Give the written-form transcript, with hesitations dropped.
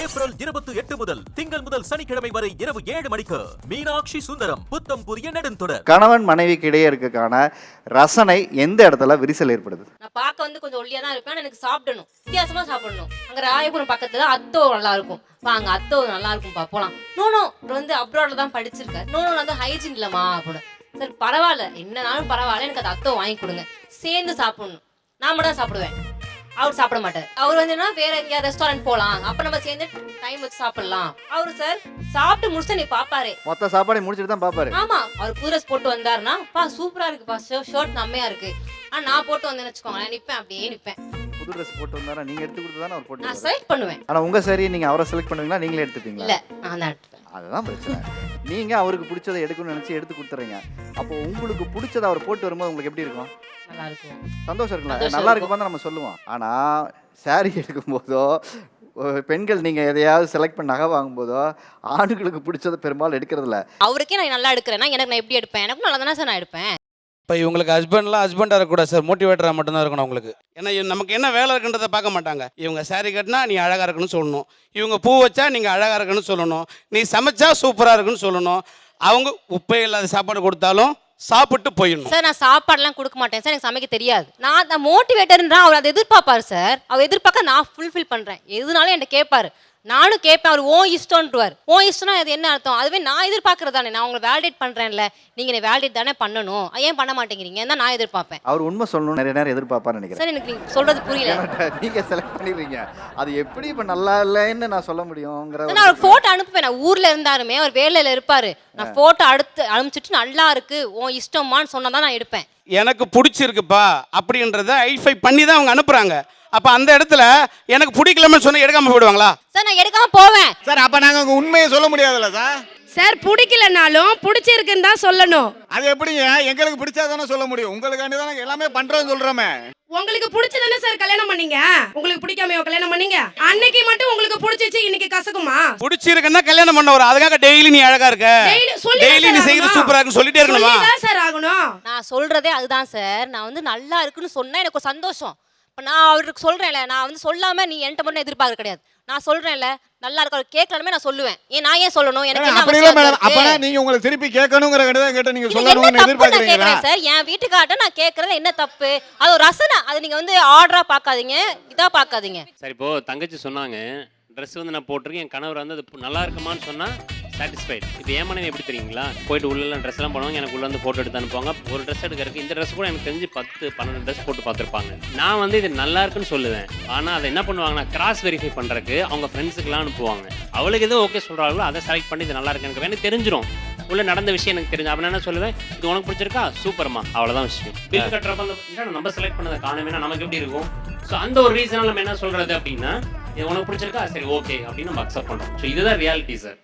April 28 முதல் திங்கள் முதல் சனிக்கிழமை வரை இரவு 7 மணிக்கு மீனாட்சி சுந்தரம் புத்தம் புதிய நெடுந்தொடர். கணவன் மனைவிக்கு இடையே இருக்கக்கான ரசனை எந்த இடத்துல விரிசல் ஏற்படுது? நான் பார்க்க வந்து கொஞ்சம் ஒல்லியா தான் இருப்பேன், எனக்கு சாப்பிடணும், வித்தியாசமா சாப்பிடணும். அங்க ராயபுரம் பக்கத்துல அத்தோ நல்லா இருக்கும், அங்க அத்தோ நல்லா இருக்கும்பா போலாம். நோனோ வந்து அப்ராட்ல தான் படிச்சிருக்கேன், நோனோ வந்து ஹைஜீன் இல்லமா அப்படின்னு. சரி பரவாயில்ல, என்னனாலும் பரவாயில்ல, எனக்கு அது அத்தோ வாங்கி கொடுங்க, சேர்ந்து சாப்பிடணும். நான் மட்டும் தான் சாப்பிடுவேன், அவர் சாப்பிட மாட்டார். அவர் வந்து வேற எங்கேயா ரெஸ்டாரண்ட் போலாம், அப்ப நம்ம சேர்ந்து டைம் வச்சு சாப்பிடலாம். அவரு சார் சாப்பிட்டு முடிச்சு நீ பாப்பாரு, மொத்த சாப்பாடை முடிச்சிட்டு தான் பாப்பாரு. ஆமா, அவர் புதுரஸ் போட்டு வந்தாருன்னா பா சூப்பரா இருக்குப்பா, ஷர்ட் செம்மையா இருக்கு. ஆனா நான் போட்டு வந்தேன்னு வச்சுக்கோங்க, நான் நிப்பேன், அப்படியே நிப்பேன். புது ட்ரெஸ் போட்டு வந்தாரா? நீங்க எடுத்து கொடுத்ததானே அவர் போட்டு? நான் செலக்ட் பண்ணுவேன். ஆனா உங்க சரி நீங்க அவரை செலக்ட் பண்ணுவீங்களா, நீங்களே எடுத்துப்பீங்களா? இல்ல நான் தான் எடுத்துப்பேன். அதுதான் பிரச்சனை. நீங்க அவருக்கு பிடிச்சதை எடுக்கணும்னு நினைச்சு எடுத்து கொடுத்துறீங்க. அப்போ உங்களுக்கு பிடிச்சதை அவர் போட்டு வரும்போது உங்களுக்கு எப்படி இருக்கும்? நல்லா இருக்கும், சந்தோஷம் இருக்குல்ல? நல்லா இருக்கும்போது நம்ம சொல்லுவோம். ஆனா சாரி எடுக்கும் போதோ பெண்கள் நீங்க எதையாவது செலக்ட் பண்ண நகை வாங்கும் போதோ ஆண்களுக்கு பிடிச்சதை பெரும்பாலும் எடுக்கிறது இல்ல. அவருக்கே நான் நல்லா எடுக்கிறேன்னா எனக்கு நான் எப்படி எடுப்பேன்? எனக்கும் நல்லா தானே சார் நான் எடுப்பேன். இப்போ இவங்களுக்கு ஹஸ்பண்டாக இருக்கக்கூடாது சார், மோட்டிவேட்டராக மட்டும்தான் இருக்கணும் அவங்களுக்கு. ஏன்னா நமக்கு என்ன வேலை இருக்குன்றதை பார்க்க மாட்டாங்க. இவங்க சாரி கட்டினா நீ அழகாக இருக்குன்னு சொல்லணும், இவங்க பூ வச்சா நீங்கள் அழகாக இருக்குன்னு சொல்லணும், நீ சமைச்சா சூப்பராக இருக்குன்னு சொல்லணும். அவங்க உப்பே இல்லாத சாப்பாடு கொடுத்தாலும் சாப்பிட்டு போயிடணும். சார் நான் சாப்பாடுலாம் கொடுக்க மாட்டேன் சார், எனக்கு சமைக்க தெரியாது. நான் மோட்டிவேட்டர்ன்றா அவர் அதை எதிர்பார்ப்பாரு சார். அவர் எதிர்பார்க்க நான் ஃபுல்ஃபில் பண்ணுறேன். எதுனாலும் என்கிட்ட கேட்பாரு, நானும் கேட்பேன். அவர் ஓ இஷ்டம்ன்றார். ஓ இஷ்டம்னா அது என்ன அர்த்தம்? அதுவே நான் எதிர்பார்க்கறது தானே, நான் உங்களை வேலிடேட் பண்ணுறேன்ல, நீங்கள் என்னை வேலிடேட் தானே பண்ணணும், ஏன் பண்ண மாட்டேங்கிறீங்க தான் நான் எதிர்பார்ப்பேன். அவர் உண்மை சொல்லணும் நிறைய நேரம் எதிர்பார்ப்பான்னு நினைக்கிறேன் சார். எனக்கு நீங்கள் சொல்கிறது புரியல. நீங்கள் செலக்ட் பண்ணிடுறீங்க, அது எப்படி இப்போ நல்லா இல்லைன்னு நான் சொல்ல முடியுங்கிற. நான் அவருக்கு ஃபோட்டோ அனுப்புவேன். நான் ஊரில் இருந்தாருமே அவர் வேலையில் இருப்பார், நான் ஃபோட்டோ அனுப்பிச்சிட்டு நல்லா இருக்கு ஓ இஷ்டமான்னு சொன்னால் தான் நான் எடுப்பேன். எனக்கு பிடிச்சிருக்குப்பா அப்படின்றத ஐடென்டிஃபை பண்ணி தான் அவங்க அனுப்புகிறாங்க. அப்போ அந்த இடத்துல எனக்கு பிடிக்கலன்னு சொன்னால் எடுக்காமல் போயிடுவாங்களா? சார் நான் எடுக்காம போவேன் சார். அப்போ நாங்கள் உண்மையை சொல்ல முடியாதுல்ல சார்? சார் பிடிக்கலனாலும் பிடிச்சிருக்குன்னு தான் சொல்லணும். அது எப்படிங்க? எங்களுக்கு பிடிச்சாதானே சொல்ல முடியும், உங்களுக்காண்டி தானே எல்லாமே பண்றோம்னு சொல்றோமே. உங்களுக்கு பிடிச்சதானே சார் கல்யாணம் பண்ணீங்க, உங்களுக்கு பிடிக்காமையோ கல்யாணம் பண்ணீங்க? அன்னைக்கு மட்டும் உங்களுக்கு பிடிச்சிச்சு, இன்னைக்கு கசக்குமா? பிடிச்சிருக்குன்னா கல்யாணம் பண்ண வரும், அதுக்காக டெய்லி நீ அழகா இருக்க, டெய்லி நீ செய்யறது சூப்பரா இருக்குன்னு சொல்லிட்டே இருக்கணுமா? சார் ஆகணும். நான் சொல்றதே அதுதான் சார். நான் வந்து நல்லா இருக்குன்னு சொன்னா எனக்கு ஒரு சந்தோஷம். இப்போ நான் அவருக்கு சொல்றேன்ல, நான் வந்து சொல்லாம நீ என்கிட்ட மட்டும் எதிர்பார்க்க கிடையாது. நான் சொல்றேன்ல நல்லா இருக்க கேட்கலன்னு நான் சொல்லுவேன். நான் ஏன் சொல்லணும்? எனக்கு என்ன அவசியம் இருக்கு? அப்பனா நீங்க உங்களுக்கு திருப்பி கேட்கணும்ங்கற கடை கேட்ட நீங்க சொல்லணும்னு எதிர்பார்க்கறீங்களா சார்? என் வீட்டுக்காரட்ட நான் கேக்குறது என்ன தப்பு? அது ஒரு ரசனை, அது நீங்க வந்து ஆர்டரா பார்க்காதீங்க, இதா பார்க்காதீங்க. சரி, இப்போ தங்கச்சி சொன்னாங்க ட்ரெஸ் வந்து நான் போட்டிருக்கேன், என் கணவர் வந்து அது நல்லா இருக்குமான்னு சொன்னா சாட்டிஸ்ஃபைட். இப்போ ஏன் மனைவி எப்படி தெரியுங்களா? போயிட்டு உள்ளெல்லாம் ட்ரெஸ் எல்லாம் பண்ணுவாங்க, எனக்கு உள்ள வந்து ஃபோட்டோ எடுத்து அனுப்புவாங்க. ஒரு ட்ரெஸ் எடுக்கிறதுக்கு இந்த ட்ரெஸ் கூட எனக்கு தெரிஞ்சு 10-12 ட்ரெஸ் போட்டு பார்த்துருப்பாங்க. நான் வந்து இது நல்லா இருக்குன்னு சொல்லுவேன், ஆனால் அதை என்ன பண்ணுவாங்கன்னா கிராஸ் வெரிஃபை பண்ணுறதுக்கு அவங்க ஃப்ரெண்ட்ஸுக்கெல்லாம் அனுப்புவாங்க. அவளுக்கு எதுவும் ஓகே சொல்கிறாங்களோ அதை செலக்ட் பண்ணி இது நல்லா இருக்கு எனக்கு தெரிஞ்சிடும். உள்ள நடந்த விஷயம் எனக்கு தெரிஞ்சு அப்போ என்ன சொல்லுவேன், இது உனக்கு பிடிச்சிருக்கா சூப்பர்மா, அவ்வளோதான் விஷயம். பில் கட்டுறப்ப அந்த நம்ம செலக்ட் பண்ணதை காணுமேனா நமக்கு எப்படி இருக்கும்? ஸோ அந்த ஒரு ரீசனால் நம்ம என்ன சொல்கிறது அப்படின்னா, இது உனக்கு பிடிச்சிருக்கா சரி ஓகே அப்படின்னு நம்ம அக்செப்ட் பண்ணுறோம். ஸோ இதுதான் ரியாலிட்டி சார்.